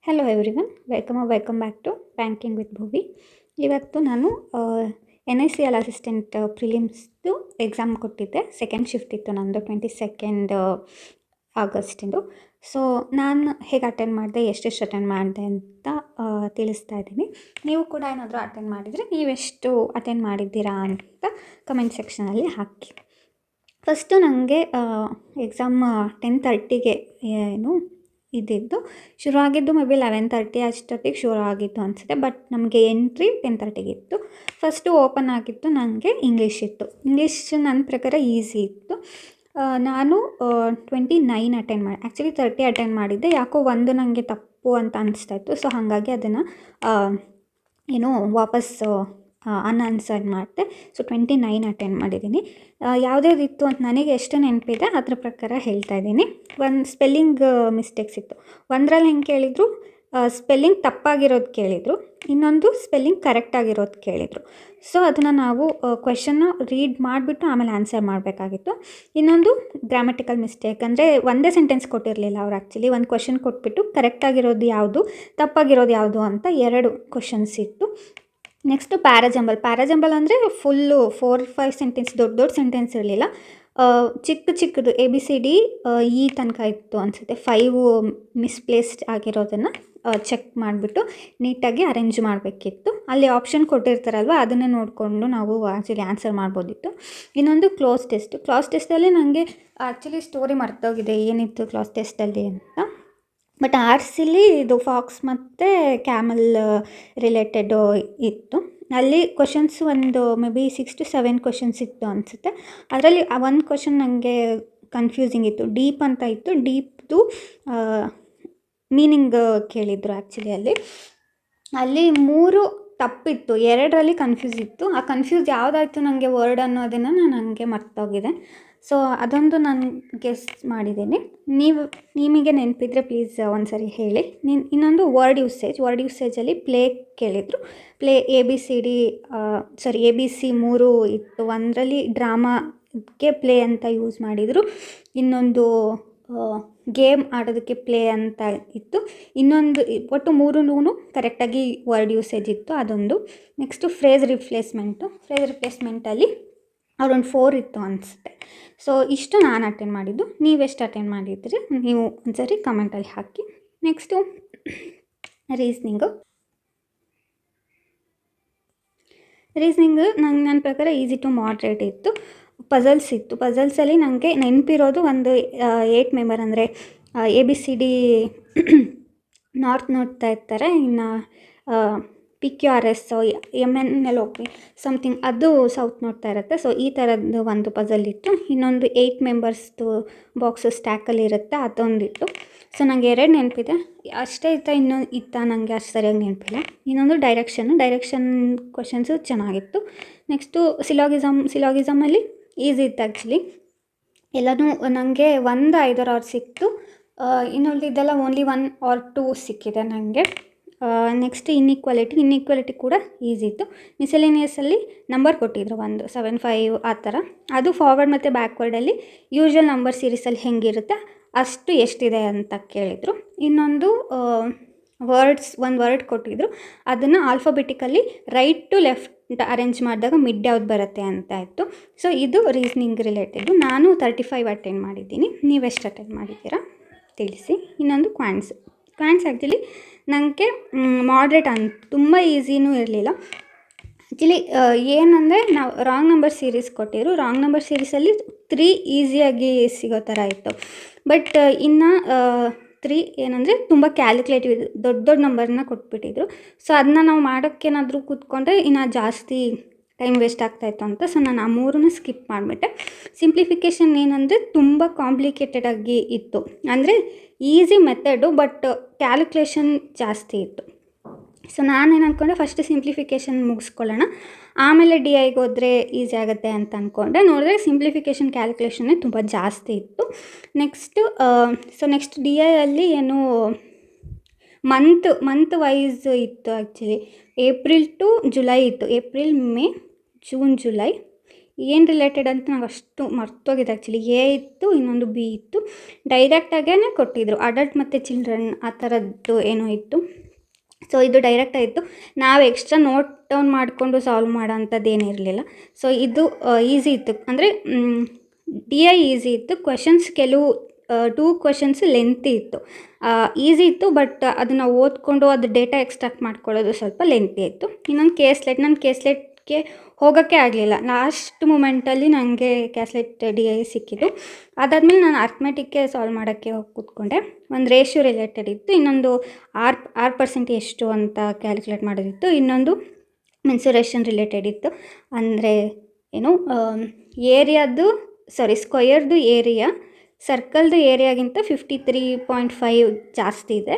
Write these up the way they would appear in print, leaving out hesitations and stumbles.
Hello everyone, welcome back to banking with Bhuvi. ಇವತ್ತು ನಾನು NICL assistant ಪ್ರಿಲಿಮ್ಸ್ದು ಎಕ್ಸಾಮ್ ಕೊಟ್ಟಿದ್ದೆ. ಸೆಕೆಂಡ್ ಶಿಫ್ಟ್ ಇತ್ತು ನಂದು 22 ಆಗಸ್ಟಿಂದು. ಸೊ ನಾನು ಹೇಗೆ ಅಟೆಂಡ್ ಮಾಡಿದೆ, ಎಷ್ಟೆಷ್ಟು ಅಟೆಂಡ್ ಮಾಡಿದೆ ಅಂತ ತಿಳಿಸ್ತಾ ಇದ್ದೀನಿ. ನೀವು ಕೂಡ ಏನಾದರೂ ಅಟೆಂಡ್ ಮಾಡಿದರೆ ನೀವೆಷ್ಟು ಅಟೆಂಡ್ ಮಾಡಿದ್ದೀರಾ ಅಂತ ಕಮೆಂಟ್ ಸೆಕ್ಷನಲ್ಲಿ ಹಾಕಿ. ಫಸ್ಟು ನನಗೆ ಎಕ್ಸಾಮ್ 10:30ಗೆ ಇದ್ದಿದ್ದು ಶುರುವಾಗಿದ್ದು ಮೇ ಬಿ 11:30 ಅಷ್ಟೊತ್ತಿಗೆ ಶುರು ಆಗಿತ್ತು ಅನಿಸುತ್ತೆ. ಬಟ್ ನಮಗೆ ಎಂಟ್ರಿ 10:30ಗೆ ಇತ್ತು. ಫಸ್ಟು ಓಪನ್ ಆಗಿತ್ತು ನನಗೆ ಇಂಗ್ಲೀಷ್ ಇತ್ತು. ಇಂಗ್ಲೀಷ್ ನನ್ನ ಪ್ರಕಾರ ಈಸಿ ಇತ್ತು. ನಾನು 29 ಅಟೆಂಡ್ ಮಾಡಿ, ಆ್ಯಕ್ಚುಲಿ 30 ಅಟೆಂಡ್ ಮಾಡಿದ್ದೆ. ಯಾಕೋ ಒಂದು ನನಗೆ ತಪ್ಪು ಅಂತ ಅನಿಸ್ತಾ ಇತ್ತು. ಸೊ ಹಾಗಾಗಿ ಅದನ್ನು ವಾಪಸ್ಸು ಅನ್ಆನ್ಸರ್ಡ್ ಮಾಡಿದೆ. ಸೊ 29 ಅಟೆಂಡ್ ಮಾಡಿದ್ದೀನಿ. ಯಾವುದ್ಯಾವ್ದಿತ್ತು ಅಂತ ನನಗೆ ಎಷ್ಟು ನೆನಪಿದೆ ಅದ್ರ ಪ್ರಕಾರ ಹೇಳ್ತಾ ಇದ್ದೀನಿ. ಒಂದು ಸ್ಪೆಲ್ಲಿಂಗ್ ಮಿಸ್ಟೇಕ್ಸ್ ಇತ್ತು. ಒಂದರಲ್ಲಿ ಹೆಂಗೆ ಕೇಳಿದರು, ಸ್ಪೆಲ್ಲಿಂಗ್ ತಪ್ಪಾಗಿರೋದು ಕೇಳಿದರು, ಇನ್ನೊಂದು ಸ್ಪೆಲ್ಲಿಂಗ್ ಕರೆಕ್ಟಾಗಿರೋದು ಕೇಳಿದರು. ಸೊ ಅದನ್ನು ನಾವು ಕ್ವೆಶನ್ನು ರೀಡ್ ಮಾಡಿಬಿಟ್ಟು ಆಮೇಲೆ ಆನ್ಸರ್ ಮಾಡಬೇಕಾಗಿತ್ತು. ಇನ್ನೊಂದು ಗ್ರಾಮೆಟಿಕಲ್ ಮಿಸ್ಟೇಕ್, ಅಂದರೆ ಒಂದೇ ಸೆಂಟೆನ್ಸ್ ಕೊಟ್ಟಿರಲಿಲ್ಲ ಅವರು. ಆ್ಯಕ್ಚುಲಿ ಒಂದು ಕ್ವೆಶನ್ ಕೊಟ್ಬಿಟ್ಟು ಕರೆಕ್ಟಾಗಿರೋದು ಯಾವುದು, ತಪ್ಪಾಗಿರೋದು ಯಾವುದು ಅಂತ 2 ಕ್ವೆಶನ್ಸ್ ಇತ್ತು. ನೆಕ್ಸ್ಟು ಪ್ಯಾರಾಜಂಬಲ್ ಅಂದರೆ ಫುಲ್ಲು 4-5 ಸೆಂಟೆನ್ಸ್, ದೊಡ್ಡ ಸೆಂಟೆನ್ಸ್ ಇರಲಿಲ್ಲ. ಚಿಕ್ಕದು ABCD ಈ ತನಕ ಇತ್ತು ಅನಿಸುತ್ತೆ. 5 ಮಿಸ್ಪ್ಲೇಸ್ಡ್ ಆಗಿರೋದನ್ನು ಚೆಕ್ ಮಾಡಿಬಿಟ್ಟು ನೀಟಾಗಿ ಅರೇಂಜ್ ಮಾಡಬೇಕಿತ್ತು. ಅಲ್ಲಿ ಆಪ್ಷನ್ ಕೊಟ್ಟಿರ್ತಾರಲ್ವ, ಅದನ್ನೇ ನೋಡಿಕೊಂಡು ನಾವು ಆ್ಯಕ್ಚುಲಿ ಆನ್ಸರ್ ಮಾಡ್ಬೋದಿತ್ತು. ಇನ್ನೊಂದು ಕ್ಲಾಸ್ ಟೆಸ್ಟಲ್ಲಿ ನನಗೆ ಆ್ಯಕ್ಚುಲಿ ಸ್ಟೋರಿ ಮರ್ತೋಗಿದೆ ಏನಿತ್ತು ಕ್ಲಾಸ್ ಟೆಸ್ಟಲ್ಲಿ ಅಂತ. ಬಟ್ ಆರ್ಟ್ಸಲ್ಲಿ ಇದು ಫಾಕ್ಸ್ ಮತ್ತು ಕ್ಯಾಮಲ್ ರಿಲೇಟೆಡು ಇತ್ತು. ಅಲ್ಲಿ ಕ್ವಶನ್ಸ್ ಒಂದು ಮೇ ಬಿ 6 to 7 ಕ್ವಶನ್ಸ್ ಇತ್ತು ಅನಿಸುತ್ತೆ. ಅದರಲ್ಲಿ ಒಂದು ಕ್ವಶನ್ ನನಗೆ ಕನ್ಫ್ಯೂಸಿಂಗ್ ಇತ್ತು. ಡೀಪ್ ಅಂತ ಇತ್ತು. ಡೀಪ್ದು ಮೀನಿಂಗ್ ಕೇಳಿದರು. ಆ್ಯಕ್ಚುಲಿ ಅಲ್ಲಿ 3 ತಪ್ಪಿತ್ತು, 2ರಲ್ಲಿ ಕನ್ಫ್ಯೂಸ್ ಇತ್ತು. ಆ ಕನ್ಫ್ಯೂಸ್ ಯಾವುದಾಯ್ತು ನನಗೆ ವರ್ಡ್ ಅನ್ನೋದನ್ನು ನನಗೆ ಮರ್ತೋಗಿದೆ. ಸೊ ಅದೊಂದು ನಾನು ಗೆಸ್ ಮಾಡಿದ್ದೀನಿ. ನಿಮಗೆ ನೆನಪಿದ್ರೆ ಪ್ಲೀಸ್ ಒಂದು ಸರಿ ಹೇಳಿ. ಇನ್ನೊಂದು ವರ್ಡ್ ಯೂಸೇಜಲ್ಲಿ ಪ್ಲೇ ಕೇಳಿದರು. ಪ್ಲೇ ABC 3 ಇತ್ತು. ಒಂದರಲ್ಲಿ ಡ್ರಾಮಾಗೆ ಪ್ಲೇ ಅಂತ ಯೂಸ್ ಮಾಡಿದರು. ಇನ್ನೊಂದು ಗೇಮ್ ಆಡೋದಕ್ಕೆ ಪ್ಲೇ ಅಂತ ಇತ್ತು. ಇನ್ನೊಂದು ಒಟ್ಟು 3 ಕರೆಕ್ಟಾಗಿ ವರ್ಡ್ ಯೂಸೇಜ್ ಇತ್ತು. ಅದೊಂದು. ನೆಕ್ಸ್ಟು ಫ್ರೇಸ್ ರಿಪ್ಲೇಸ್ಮೆಂಟಲ್ಲಿ ಅರೌಂಡ್ 4 ಇತ್ತು ಅನಿಸುತ್ತೆ. ಸೊ ಇಷ್ಟು ನಾನು ಅಟೆಂಡ್ ಮಾಡಿದ್ದು. ನೀವೆಷ್ಟು ಅಟೆಂಡ್ ಮಾಡಿದ್ರಿ ನೀವು ಒಂದ್ಸರಿ ಕಮೆಂಟಲ್ಲಿ ಹಾಕಿ. ನೆಕ್ಸ್ಟು ರೀಸ್ನಿಂಗು ನನ್ನ ಪ್ರಕಾರ ಈಸಿ ಟು ಮಾಡ್ರೇಟ್ ಇತ್ತು. ಪಜಲ್ಸಲ್ಲಿ ನನಗೆ ನೆನಪಿರೋದು ಒಂದು 8 ಮೆಂಬರ್, ಅಂದರೆ ABCD ನಾರ್ತ್ ನೋಡ್ತಾ ಇರ್ತಾರೆ, ಇನ್ನು PQRS MNLOP ಸಮಥಿಂಗ್ ಅದು ಸೌತ್ ನೋಡ್ತಾ ಇರುತ್ತೆ. ಸೊ ಈ ಥರದ್ದು ಒಂದು ಪಜಲ್ ಇತ್ತು. ಇನ್ನೊಂದು 8 ಮೆಂಬರ್ಸ್ದು ಬಾಕ್ಸು ಸ್ಟ್ಯಾಕಲ್ಲಿ ಇರುತ್ತೆ, ಅದೊಂದಿತ್ತು. ಸೊ ನನಗೆ 2 ನೆನಪಿದೆ ಅಷ್ಟೇ. ಇನ್ನೂ ನನಗೆ ಅಷ್ಟು ಸರಿಯಾಗಿ ನೆನಪಿಲ್ಲ. ಇನ್ನೊಂದು ಡೈರೆಕ್ಷನ್ ಕ್ವಶನ್ಸು ಚೆನ್ನಾಗಿತ್ತು. ನೆಕ್ಸ್ಟು ಸಿಲಾಗಿಸಮಲ್ಲಿ ಈಸಿ ಇತ್ತು ಆ್ಯಕ್ಚುಲಿ. ಎಲ್ಲನೂ ನನಗೆ 1-5 ಸಿಕ್ತು. ಇನ್ನುಳಿದಿದ್ದೆಲ್ಲ ಓನ್ಲಿ 1 or 2 ಸಿಕ್ಕಿದೆ ನನಗೆ. ನೆಕ್ಸ್ಟ್ ಇನ್ಇಕ್ವಾಲಿಟಿ ಕೂಡ ಈಸಿ ಇತ್ತು. ಮಿಸೆಲೇನಿಯಸಲ್ಲಿ ನಂಬರ್ ಕೊಟ್ಟಿದ್ರು, 1, 7, 5 ಆ ಥರ. ಅದು ಫಾರ್ವರ್ಡ್ ಮತ್ತು ಬ್ಯಾಕ್ವರ್ಡಲ್ಲಿ ಯೂಶ್ವಲ್ ನಂಬರ್ ಸೀರೀಸಲ್ಲಿ ಹೆಂಗಿರುತ್ತೆ ಅಷ್ಟು ಎಷ್ಟಿದೆ ಅಂತ ಕೇಳಿದರು. ಇನ್ನೊಂದು ಒಂದು ವರ್ಡ್ ಕೊಟ್ಟಿದ್ರು, ಅದನ್ನು ಆಲ್ಫಾಬೆಟಿಕಲ್ಲಿ ರೈಟ್ ಟು ಲೆಫ್ಟ್ ಅರೇಂಜ್ ಮಾಡಿದಾಗ ಮಿಡ್ ಯಾವ್ದು ಬರುತ್ತೆ ಅಂತ ಇತ್ತು. ಸೊ ಇದು ರೀಸ್ನಿಂಗ್ ರಿಲೇಟೆಡು. ನಾನು 35 ಅಟೆಂಡ್ ಮಾಡಿದ್ದೀನಿ. ನೀವೆಷ್ಟು ಅಟೆಂಡ್ ಮಾಡಿದ್ದೀರಾ ತಿಳಿಸಿ. ಇನ್ನೊಂದು ಕ್ವಾಂಟ್ಸ್ ಆ್ಯಕ್ಚುಲಿ ನನಗೆ ಮಾಡ್ರೇಟ್ ತುಂಬ ಈಸಿನೂ ಇರಲಿಲ್ಲ. ಆ್ಯಕ್ಚುಲಿ ಏನಂದರೆ ನಾವು ರಾಂಗ್ ನಂಬರ್ ಸೀರೀಸ್ ಕೊಟ್ಟಿದ್ರು. ರಾಂಗ್ ನಂಬರ್ ಸೀರೀಸಲ್ಲಿ 3 ಈಸಿಯಾಗಿ ಸಿಗೋ ಥರ ಇತ್ತು. ಬಟ್ ಇನ್ನು 3 ಏನಂದರೆ ತುಂಬ ಕ್ಯಾಲ್ಕುಲೇಟಿವ್ ಇದು, ದೊಡ್ಡ ನಂಬರ್ನ ಕೊಟ್ಬಿಟ್ಟಿದ್ರು. ಸೊ ಅದನ್ನ ನಾವು ಮಾಡೋಕ್ಕೇನಾದರೂ ಕೂತ್ಕೊಂಡ್ರೆ ಇನ್ನೂ ಜಾಸ್ತಿ ಟೈಮ್ ವೇಸ್ಟ್ ಆಗ್ತಾಯಿತ್ತು ಅಂತ. ಸೊ ನಾನು ಆ 3 ಸ್ಕಿಪ್ ಮಾಡಿಬಿಟ್ಟೆ. ಸಿಂಪ್ಲಿಫಿಕೇಷನ್ ಏನಂದರೆ ತುಂಬ ಕಾಂಪ್ಲಿಕೇಟೆಡ್ ಆಗಿ ಇತ್ತು. ಅಂದರೆ ಈಸಿ ಮೆಥಡು, ಬಟ್ ಕ್ಯಾಲ್ಕುಲೇಷನ್ ಜಾಸ್ತಿ ಇತ್ತು. ಸೊ ನಾನೇನು ಅಂದ್ಕೊಂಡೆ, ಫಸ್ಟ್ ಸಿಂಪ್ಲಿಫಿಕೇಷನ್ ಮುಗಿಸ್ಕೊಳ್ಳೋಣ, ಆಮೇಲೆ DIಗೆ ಹೋದರೆ ಈಸಿ ಆಗುತ್ತೆ ಅಂತ ಅಂದ್ಕೊಂಡೆ. ನೋಡಿದ್ರೆ ಸಿಂಪ್ಲಿಫಿಕೇಷನ್ ಕ್ಯಾಲ್ಕುಲೇಷನ್ನೇ ತುಂಬ ಜಾಸ್ತಿ ಇತ್ತು. ನೆಕ್ಸ್ಟ್ DIಯಲ್ಲಿ ಏನು ಮಂತ್ ವೈಸ್ ಇತ್ತು. ಆ್ಯಕ್ಚುಲಿ ಏಪ್ರಿಲ್ ಟು ಜುಲೈ ಇತ್ತು. ಏಪ್ರಿಲ್, ಮೇ, ಜೂನ್, ಜುಲೈ ಏನು ರಿಲೇಟೆಡ್ ಅಂತ ನಂಗೆ ಅಷ್ಟು ಮರ್ತೋಗಿದೆ ಆ್ಯಕ್ಚುಲಿ. ಎ ಇತ್ತು, ಇನ್ನೊಂದು ಬಿ ಇತ್ತು. ಡೈರೆಕ್ಟಾಗೇ ಕೊಟ್ಟಿದ್ದರು, ಅಡಲ್ಟ್ ಮತ್ತು ಚಿಲ್ಡ್ರನ್ ಆ ಥರದ್ದು ಏನೋ ಇತ್ತು. ಸೊ ಇದು ಡೈರೆಕ್ಟಾಗಿತ್ತು, ನಾವು ಎಕ್ಸ್ಟ್ರಾ ನೋಟ್ ಡೌನ್ ಮಾಡಿಕೊಂಡು ಸಾಲ್ವ್ ಮಾಡೋ ಅಂಥದ್ದು ಏನಿರಲಿಲ್ಲ. ಸೊ ಇದು ಈಸಿ ಇತ್ತು, ಅಂದರೆ ಡಿ ಐ ಈಸಿ ಇತ್ತು. ಕ್ವೆಶನ್ಸ್ ಕೆಲವು 2 ಕ್ವೆಶನ್ಸ್ ಲೆಂತಿ ಇತ್ತು. ಈಸಿ ಇತ್ತು, ಬಟ್ ಅದನ್ನು ಓದ್ಕೊಂಡು ಅದು ಡೇಟಾ ಎಕ್ಸ್ಟ್ರಾಕ್ಟ್ ಮಾಡ್ಕೊಳ್ಳೋದು ಸ್ವಲ್ಪ ಲೆಂತಿ ಇತ್ತು. ಇನ್ನೊಂದು ಕೇಸ್ಲೆಟ್, ನನ್ನ ಕೇಸ್ಲೆಟ್ಗೆ ಹೋಗೋಕ್ಕೆ ಆಗಲಿಲ್ಲ. ಲಾಸ್ಟ್ ಮೂಮೆಂಟಲ್ಲಿ ನನಗೆ ಕ್ಯಾಸ್ಲೆಟ್ ಡಿ ಐ ಸಿಕ್ಕಿದ್ದು. ಅದಾದಮೇಲೆ ನಾನು ಅರ್ಥಮೆಟಿಕ್ಗೆ ಸಾಲ್ವ್ ಮಾಡೋಕ್ಕೆ ಹೋಗಿ ಕೂತ್ಕೊಂಡೆ. ಒಂದು ರೇಷಿಯೋ ರಿಲೇಟೆಡ್ ಇತ್ತು, ಇನ್ನೊಂದು R% ಎಷ್ಟು ಅಂತ ಕ್ಯಾಲ್ಕುಲೇಟ್ ಮಾಡೋದಿತ್ತು, ಇನ್ನೊಂದು ಮೆನ್ಸುರೇಷನ್ ರಿಲೇಟೆಡ್ ಇತ್ತು. ಅಂದರೆ ಏನು ಏರಿಯಾದು ಸ್ಕ್ವಯರ್ದು ಏರಿಯಾ ಸರ್ಕಲ್ದು ಏರಿಯಾಗಿಂತ 53.5 ಜಾಸ್ತಿ ಇದೆ.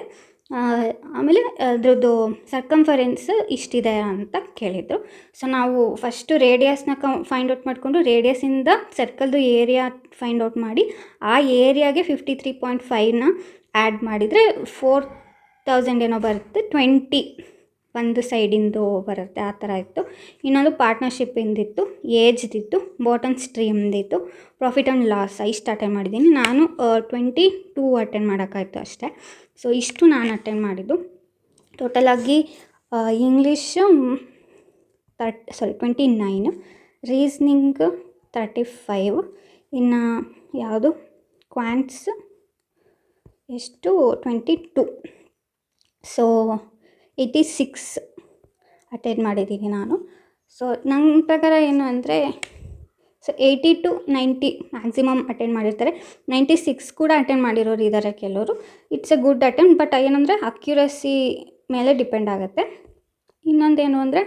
ಆಮೇಲೆ ಅದ್ರದ್ದು ಸರ್ಕಂಫರೆನ್ಸ್ ಇಷ್ಟಿದೆ ಅಂತ ಕೇಳಿದರು. ಸೊ ನಾವು ಫಸ್ಟು ರೇಡಿಯಸ್ನ ಫೈಂಡ್ ಔಟ್ ಮಾಡಿಕೊಂಡು ರೇಡಿಯಸ್ಸಿಂದ ಸರ್ಕಲ್ದು ಏರಿಯಾ ಫೈಂಡ್ ಔಟ್ ಮಾಡಿ ಆ ಏರಿಯಾಗೆ 53.5ನ ಆ್ಯಡ್ ಮಾಡಿದರೆ 4000 ಏನೋ ಬರುತ್ತೆ. 20 ಒಂದು ಸೈಡಿಂದು ಬರುತ್ತೆ, ಆ ಥರ ಇತ್ತು. ಇನ್ನೊಂದು ಪಾರ್ಟ್ನರ್ಶಿಪ್ಪಿಂದಿತ್ತು, ಏಜ್ದಿತ್ತು, ಬಾಟಮ್ ಸ್ಟ್ರೀಮ್ದಿತ್ತು, ಪ್ರಾಫಿಟ್ ಆ್ಯಂಡ್ ಲಾಸ್. ಇಷ್ಟು ಅಟೆಂಡ್ ಮಾಡಿದ್ದೀನಿ ನಾನು. 22 ಅಟೆಂಡ್ ಮಾಡೋಕ್ಕಾಯ್ತು ಅಷ್ಟೇ. ಸೊ ಇಷ್ಟು ನಾನು ಅಟೆಂಡ್ ಮಾಡಿದ್ದು. ಟೋಟಲಾಗಿ ಇಂಗ್ಲೀಷು 29, ರೀಸ್ನಿಂಗ್ 35, ಇನ್ನು ಯಾವುದು ಕ್ವಾಂಟ್ಸ್ ಎಷ್ಟು 22. ಸೊ 86 ಅಟೆಂಡ್ ಮಾಡಿದ್ದೀನಿ ನಾನು. ಸೊ ನನ್ನ ಪ್ರಕಾರ ಏನು ಅಂದರೆ, ಸೊ 80 to 90 ಮ್ಯಾಕ್ಸಿಮಮ್ ಅಟೆಂಡ್ ಮಾಡಿರ್ತಾರೆ. 96 ಕೂಡ ಅಟೆಂಡ್ ಮಾಡಿರೋರು ಇದ್ದಾರೆ ಕೆಲವರು. It's A good attend, but ಏನಂದರೆ ಅಕ್ಯುರಸಿ ಮೇಲೆ ಡಿಪೆಂಡ್ ಆಗುತ್ತೆ. ಇನ್ನೊಂದೇನು ಅಂದರೆ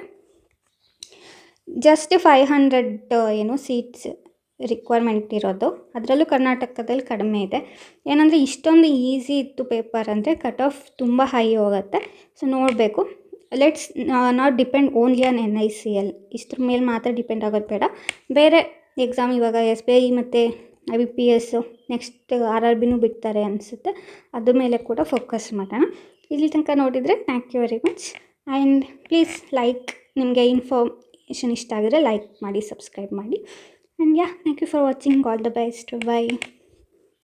ಜಸ್ಟ್ 500 ಏನು ಸೀಟ್ಸ್ ರಿಕ್ವೈರ್ಮೆಂಟ್ ಇರೋದು, ಅದರಲ್ಲೂ ಕರ್ನಾಟಕದಲ್ಲಿ ಕಡಿಮೆ ಇದೆ. ಏನಂದರೆ ಇಷ್ಟೊಂದು ಈಸಿ ಇತ್ತು ಪೇಪರ್ ಅಂದರೆ ಕಟ್ ಆಫ್ ತುಂಬ ಹೈ ಹೋಗುತ್ತೆ. ಸೊ ನೋಡಬೇಕು. Let's not depend only on NICL. ಇಷ್ಟ್ರ ಮೇಲೆ ಮಾತ್ರ ಡಿಪೆಂಡ್ ಆಗೋದು ಬೇಡ. ಬೇರೆ ಎಕ್ಸಾಮ್ ಇವಾಗ SBI ಮತ್ತು IBPS, ನೆಕ್ಸ್ಟ್ RRBನೂ ಬಿಡ್ತಾರೆ ಅನಿಸುತ್ತೆ, ಅದ್ರ ಮೇಲೆ ಕೂಡ ಫೋಕಸ್ ಮಾಡೋಣ. ಇಲ್ಲಿ ತನಕ ನೋಡಿದರೆ thank you very much. And please like, ನಿಮಗೆ ಇನ್ಫಾರ್ಮೇಷನ್ ಇಷ್ಟ ಆಗಿದ್ರೆ ಲೈಕ್ ಮಾಡಿ, ಸಬ್ಸ್ಕ್ರೈಬ್ ಮಾಡಿ. And yeah, thank you for watching. All the best. By.